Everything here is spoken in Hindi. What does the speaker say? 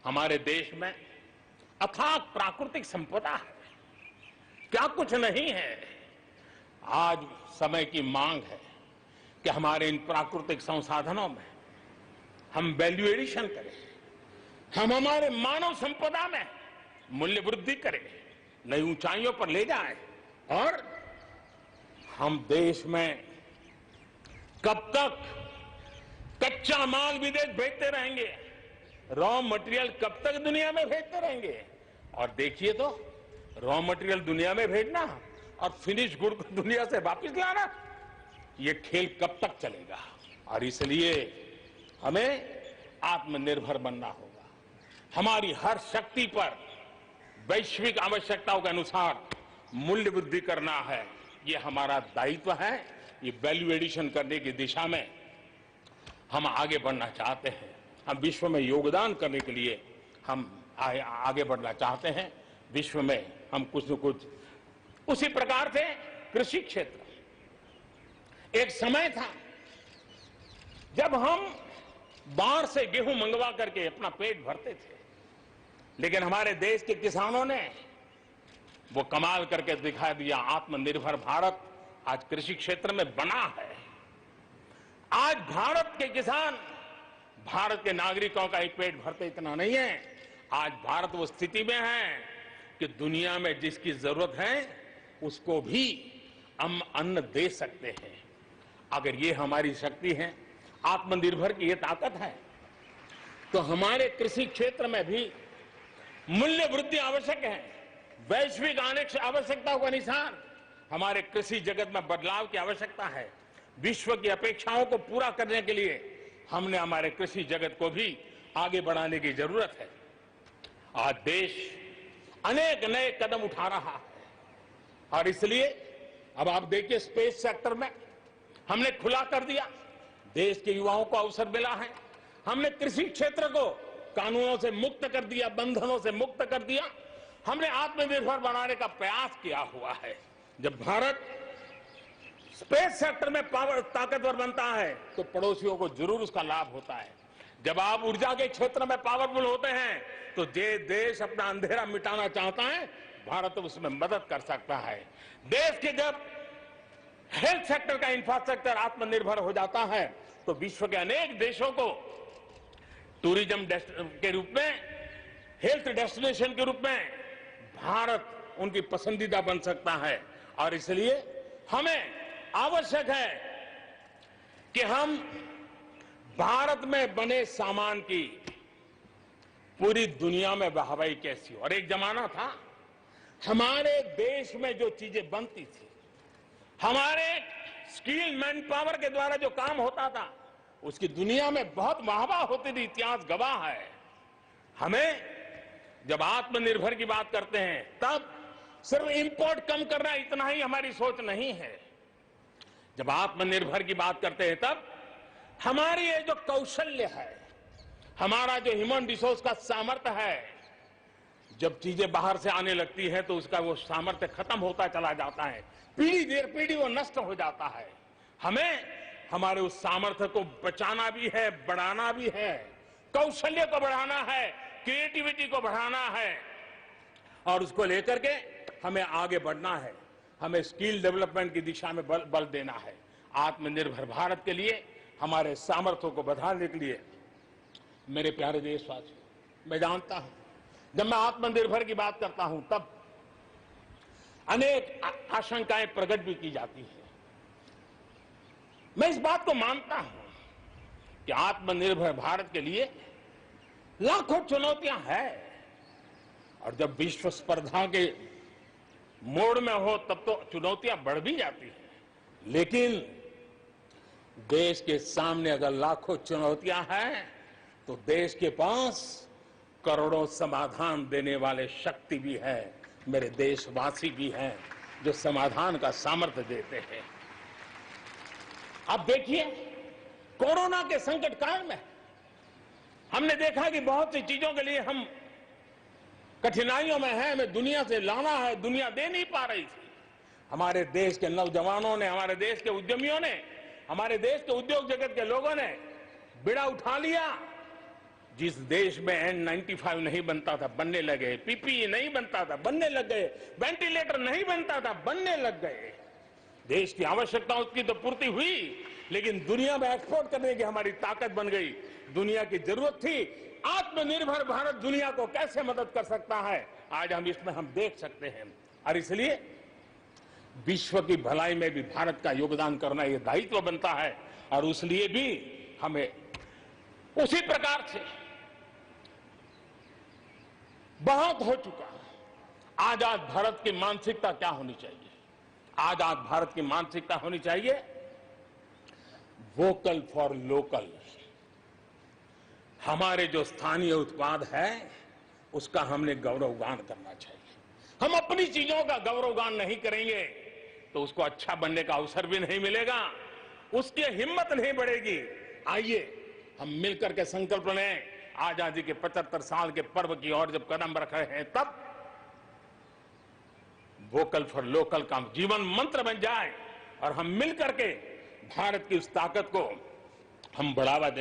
हमारे देश में अथाक प्राकृतिक संपदा है, क्या कुछ नहीं है। आज समय की मांग है कि हमारे इन प्राकृतिक संसाधनों में हम वैल्यू एडिशन करें, हम हमारे मानव संपदा में मूल्य वृद्धि करें, नई ऊंचाइयों पर ले जाएं और हम देश में कब तक कच्चा माल विदेश भेजते रहेंगे, रॉ मटेरियल कब तक दुनिया में भेजते रहेंगे। और देखिए तो रॉ मटेरियल दुनिया में भेजना और फिनिश गुड को दुनिया से वापस लाना, ये खेल कब तक चलेगा। और इसलिए हमें आत्मनिर्भर बनना होगा, हमारी हर शक्ति पर वैश्विक आवश्यकताओं के अनुसार मूल्य वृद्धि करना है, ये हमारा दायित्व है। ये वैल्यू एडिशन करने की दिशा में हम आगे बढ़ना चाहते हैं, हम विश्व में योगदान करने के लिए हम आगे बढ़ना चाहते हैं। विश्व में हम कुछ न कुछ, उसी प्रकार से कृषि क्षेत्र, एक समय था जब हम बाहर से गेहूं मंगवा करके अपना पेट भरते थे, लेकिन हमारे देश के किसानों ने वो कमाल करके दिखा दिया। आत्मनिर्भर भारत आज कृषि क्षेत्र में बना है। आज भारत के किसान भारत के नागरिकों का ही पेट भरते इतना नहीं है, आज भारत वो स्थिति में है कि दुनिया में जिसकी जरूरत है उसको भी हम अन्न दे सकते हैं। अगर ये हमारी शक्ति है, आत्मनिर्भर की ये ताकत है, तो हमारे कृषि क्षेत्र में भी मूल्य वृद्धि आवश्यक है। वैश्विक आवश्यकताओं के अनुसार हमारे कृषि जगत में बदलाव की आवश्यकता है। विश्व की अपेक्षाओं को पूरा करने के लिए हमने हमारे कृषि जगत को भी आगे बढ़ाने की जरूरत है। आज देश अनेक नए कदम उठा रहा है और इसलिए अब आप देखिए स्पेस सेक्टर में हमने खुला कर दिया, देश के युवाओं को अवसर मिला है। हमने कृषि क्षेत्र को कानूनों से मुक्त कर दिया, बंधनों से मुक्त कर दिया, हमने आत्मनिर्भर बनाने का प्रयास किया हुआ है। जब भारत स्पेस सेक्टर में ताकतवर बनता है तो पड़ोसियों को जरूर उसका लाभ होता है। जब आप ऊर्जा के क्षेत्र में पावरफुल होते हैं तो जे देश अपना अंधेरा मिटाना चाहता है, भारत उसमें मदद कर सकता है। देश के जब हेल्थ सेक्टर का इंफ्रास्ट्रक्चर आत्मनिर्भर हो जाता है तो विश्व के अनेक देशों को टूरिज्म के रूप में, हेल्थ डेस्टिनेशन के रूप में भारत उनकी पसंदीदा बन सकता है। और इसलिए हमें आवश्यक है कि हम भारत में बने सामान की पूरी दुनिया में वाहवाही कैसी हो। और एक जमाना था हमारे देश में जो चीजें बनती थी, हमारे स्किल मैन पावर के द्वारा जो काम होता था, उसकी दुनिया में बहुत वाहवाह होती थी, इतिहास गवाह है। हमें जब आत्मनिर्भर की बात करते हैं तब सिर्फ इंपोर्ट कम करना इतना ही हमारी सोच नहीं है। जब आत्मनिर्भर की बात करते हैं तब हमारी ये जो कौशल्य है, हमारा जो ह्यूमन रिसोर्स का सामर्थ्य है, जब चीजें बाहर से आने लगती है तो उसका वो सामर्थ्य खत्म होता चला जाता है, पीढ़ी दर पीढ़ी वो नष्ट हो जाता है। हमें हमारे उस सामर्थ्य को बचाना भी है, बढ़ाना भी है, कौशल्य को बढ़ाना है, क्रिएटिविटी को बढ़ाना है और उसको लेकर के हमें आगे बढ़ना है। हमें स्किल डेवलपमेंट की दिशा में बल देना है। आत्मनिर्भर भारत के लिए, हमारे सामर्थ्य को बढ़ाने के लिए मेरे प्यारे देशवासियों, मैं जानता हूं जब मैं आत्मनिर्भर की बात करता हूं तब अनेक आशंकाएं प्रकट भी की जाती है। मैं इस बात को मानता हूं कि आत्मनिर्भर भारत के लिए लाखों चुनौतियां हैं और जब विश्व स्पर्धा के मोड़ में हो तब तो चुनौतियां बढ़ भी जाती हैं। लेकिन देश के सामने अगर लाखों चुनौतियां हैं तो देश के पास करोड़ों समाधान देने वाले शक्ति भी है, मेरे देशवासी भी हैं जो समाधान का सामर्थ्य देते हैं। अब देखिए कोरोना के संकट काल में हमने देखा कि बहुत सी चीजों के लिए हम कठिनाइयों में हैं, हमें दुनिया से लाना है, दुनिया दे नहीं पा रही थी। हमारे देश के नौजवानों ने, हमारे देश के उद्यमियों ने, हमारे देश के उद्योग जगत के लोगों ने बिड़ा उठा लिया, जिस देश में N95 नहीं बनता था बनने लगे, पीपीई नहीं बनता था बनने लग गए, वेंटिलेटर नहीं बनता था बनने लग गए। देश की आवश्यकताओं की तो पूर्ति हुई, लेकिन दुनिया में एक्सपोर्ट करने की हमारी ताकत बन गई। दुनिया की जरूरत थी आत्मनिर्भर भारत दुनिया को कैसे मदद कर सकता है, आज हम इसमें हम देख सकते हैं। और इसलिए विश्व की भलाई में भी भारत का योगदान करना यह दायित्व बनता है। और उसलिए भी हमें उसी प्रकार से बहुत हो चुका। आजाद भारत की मानसिकता क्या होनी चाहिए? आजाद भारत की मानसिकता होनी चाहिए वोकल फॉर लोकल। हमारे जो स्थानीय उत्पाद है उसका हमने गौरवगान करना चाहिए। हम अपनी चीजों का गौरवगान नहीं करेंगे तो उसको अच्छा बनने का अवसर भी नहीं मिलेगा, उसकी हिम्मत नहीं बढ़ेगी। आइए हम मिलकर के संकल्प लें, आजादी के 75 साल के पर्व की ओर जब कदम रख रहे हैं तब वोकल फॉर लोकल का जीवन मंत्र बन जाए और हम मिलकर के भारत की उस ताकत को हम बढ़ावा दें।